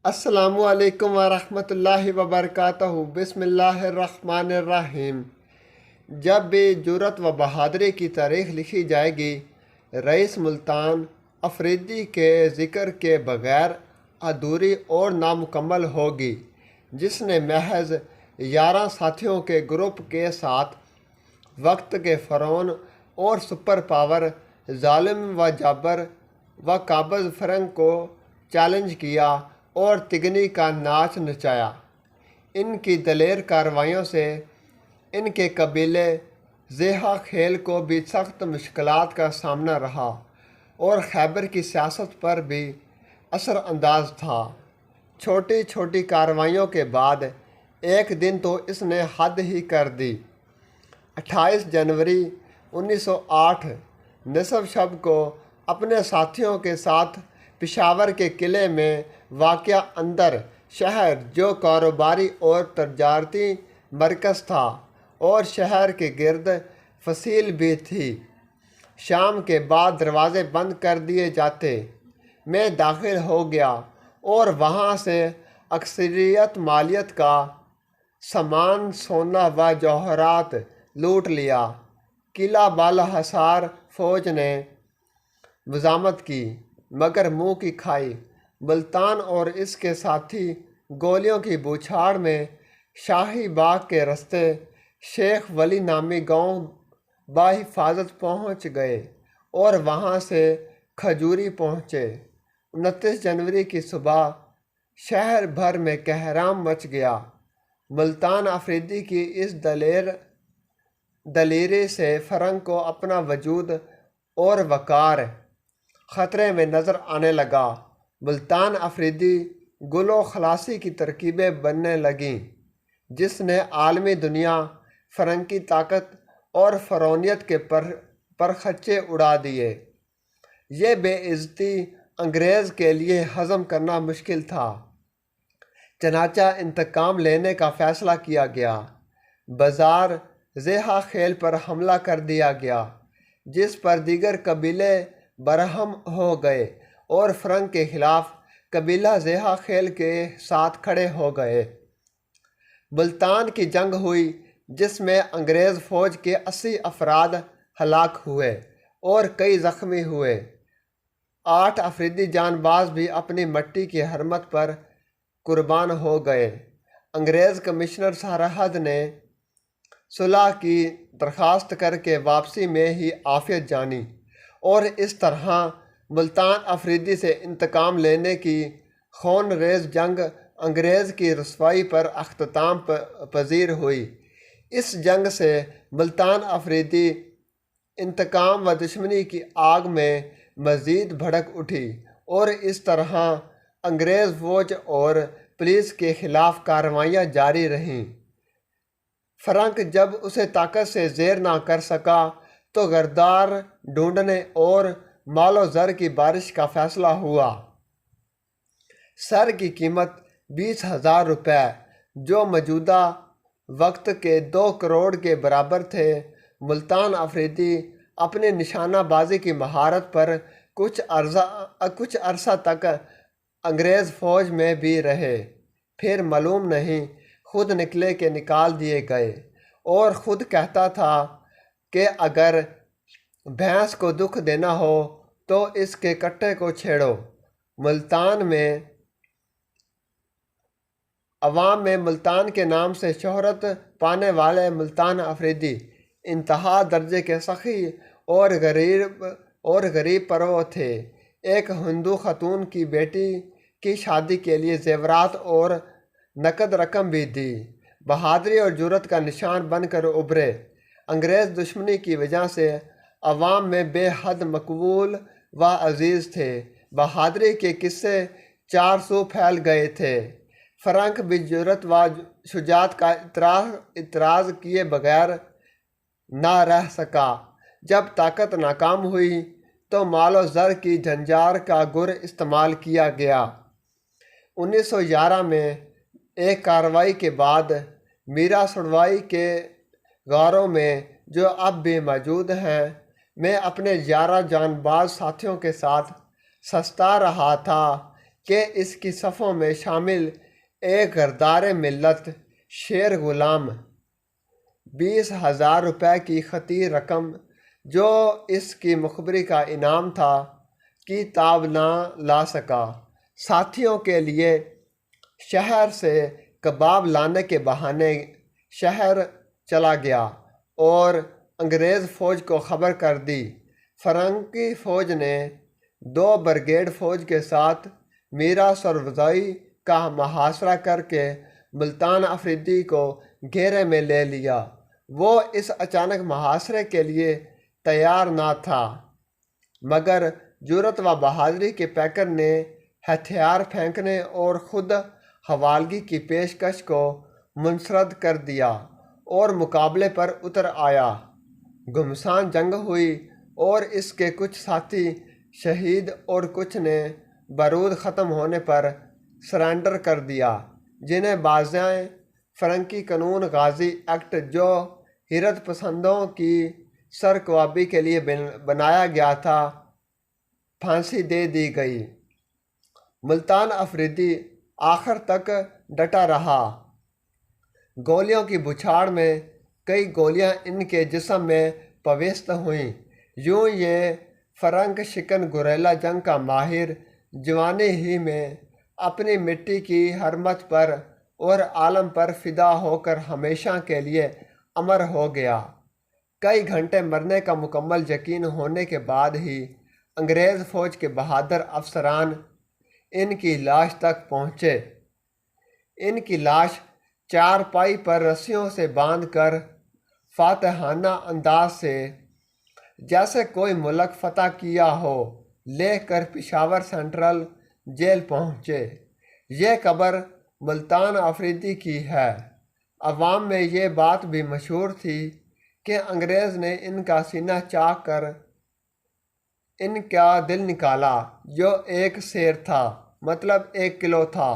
السلام علیکم ورحمۃ اللہ وبرکاتہ۔ بسم اللہ الرحمن الرحیم۔ جب بھی جرأت و بہادری کی تاریخ لکھی جائے گی، رئیس ملتان افریدی کے ذکر کے بغیر ادھوری اور نامکمل ہوگی، جس نے محض 11 ساتھیوں کے گروپ کے ساتھ وقت کے فرعون اور سپر پاور ظالم و جابر و قابض فرنگ کو چیلنج کیا اور تگنی کا ناچ نچایا۔ ان کی دلیر کارروائیوں سے ان کے قبیلے زیحا خیل کو بھی سخت مشکلات کا سامنا رہا اور خیبر کی سیاست پر بھی اثر انداز تھا۔ چھوٹی چھوٹی کارروائیوں کے بعد ایک دن تو اس نے حد ہی کر دی۔ 28 جنوری 1908 نصف شب کو اپنے ساتھیوں کے ساتھ پشاور کے قلعے میں واقع اندر شہر، جو کاروباری اور تجارتی مرکز تھا اور شہر کے گرد فصیل بھی تھی، شام کے بعد دروازے بند کر دیے جاتے، میں داخل ہو گیا اور وہاں سے اکثریت مالیت کا سامان، سونا و جوہرات لوٹ لیا۔ قلعہ بالا حصار فوج نے مزاحمت کی مگر منہ کی کھائی۔ ملتان اور اس کے ساتھی گولیوں کی بوچھاڑ میں شاہی باغ کے رستے شیخ ولی نامی گاؤں بحفاظت پہنچ گئے اور وہاں سے کھجوری پہنچے۔ 29 جنوری کی صبح شہر بھر میں کہرام مچ گیا۔ ملتان افریدی کی اس دلیری سے فرنگ کو اپنا وجود اور وقار خطرے میں نظر آنے لگا۔ ملتان افریدی گل و خلاصی کی ترکیبیں بننے لگیں، جس نے عالمی دنیا فرنگی طاقت اور فرعونیت کے پرخچے اڑا دیے۔ یہ بے عزتی انگریز کے لیے ہضم کرنا مشکل تھا، چنانچہ انتقام لینے کا فیصلہ کیا گیا۔ بازار زیحا خیل پر حملہ کر دیا گیا، جس پر دیگر قبیلے برہم ہو گئے اور فرنگ کے خلاف قبیلہ زیحا خیل کے ساتھ کھڑے ہو گئے۔ ملتان کی جنگ ہوئی، جس میں انگریز فوج کے 80 افراد ہلاک ہوئے اور کئی زخمی ہوئے۔ 8 افریدی جان باز بھی اپنی مٹی کی حرمت پر قربان ہو گئے۔ انگریز کمشنر سرحد نے صلح کی درخواست کر کے واپسی میں ہی عافیت جانی اور اس طرح ملتان افریدی سے انتقام لینے کی خون ریز جنگ انگریز کی رسوائی پر اختتام پذیر ہوئی۔ اس جنگ سے ملتان افریدی انتقام و دشمنی کی آگ میں مزید بھڑک اٹھی اور اس طرح انگریز فوج اور پولیس کے خلاف کارروائیاں جاری رہیں۔ فرنگ جب اسے طاقت سے زیر نہ کر سکا تو غدار ڈھونڈنے اور مال و زر کی بارش کا فیصلہ ہوا۔ سر کی قیمت 20,000 روپے، جو موجودہ وقت کے 2 کروڑ کے برابر تھے۔ ملتان افریدی اپنی نشانہ بازی کی مہارت پر کچھ عرصہ تک انگریز فوج میں بھی رہے، پھر معلوم نہیں خود نکلے کہ نکال دیے گئے، اور خود کہتا تھا کہ اگر بھینس کو دکھ دینا ہو تو اس کے کٹے کو چھیڑو۔ ملتان میں عوام میں ملتان کے نام سے شہرت پانے والے ملتان افریدی انتہا درجے کے سخی اور غریب پرو تھے۔ ایک ہندو خاتون کی بیٹی کی شادی کے لیے زیورات اور نقد رقم بھی دی۔ بہادری اور جرأت کا نشان بن کر ابھرے۔ انگریز دشمنی کی وجہ سے عوام میں بے حد مقبول و عزیز تھے۔ بہادری کے قصے 4 سو پھیل گئے تھے۔ فرنگ بھی جرأت و شجاعت کا اعتراض کیے بغیر نہ رہ سکا۔ جب طاقت ناکام ہوئی تو مال و زر کی جھنجار کا گر استعمال کیا گیا۔ 1911 میں ایک کارروائی کے بعد میرا سڑوائی کے غاروں میں، جو اب بھی موجود ہیں، میں اپنے 11 جان باز ساتھیوں کے ساتھ سستا رہا تھا کہ اس کی صفوں میں شامل ایک غردار ملت شیر غلام 20,000 روپے کی خطی رقم جو اس کی مخبری کا انعام تھا کی تاب نہ لا سکا۔ ساتھیوں کے لیے شہر سے کباب لانے کے بہانے شہر چلا گیا اور انگریز فوج کو خبر کر دی۔ فرنگی فوج نے 2 بریگیڈ فوج کے ساتھ میرا سروزائی کا محاصرہ کر کے ملتان افریدی کو گھیرے میں لے لیا۔ وہ اس اچانک محاصرے کے لیے تیار نہ تھا، مگر جرأت و بہادری کے پیکر نے ہتھیار پھینکنے اور خود حوالگی کی پیشکش کو منسرد کر دیا اور مقابلے پر اتر آیا۔ گھمسان جنگ ہوئی اور اس کے کچھ ساتھی شہید اور کچھ نے بارود ختم ہونے پر سرنڈر کر دیا، جنہیں بازائے فرنگی قانون غازی ایکٹ جو حریت پسندوں کی سرکوبی کے لیے بنایا گیا تھا پھانسی دے دی گئی۔ ملتان افریدی آخر تک ڈٹا رہا۔ گولیوں کی بچھاڑ میں کئی گولیاں ان کے جسم میں پیوست ہوئیں۔ یوں یہ فرنگ شکن گوریلا جنگ کا ماہر جوانی ہی میں اپنی مٹی کی حرمت پر اور عالم پر فدا ہو کر ہمیشہ کے لیے امر ہو گیا۔ کئی گھنٹے مرنے کا مکمل یقین ہونے کے بعد ہی انگریز فوج کے بہادر افسران ان کی لاش تک پہنچے۔ ان کی لاش چارپائی پر رسیوں سے باندھ کر فاتحانہ انداز سے جیسے کوئی ملک فتح کیا ہو لے کر پشاور سینٹرل جیل پہنچے۔ یہ قبر ملتان افریدی کی ہے۔ عوام میں یہ بات بھی مشہور تھی کہ انگریز نے ان کا سینہ چاک کر ان کا دل نکالا، جو 1 سیر تھا، مطلب 1 کلو تھا۔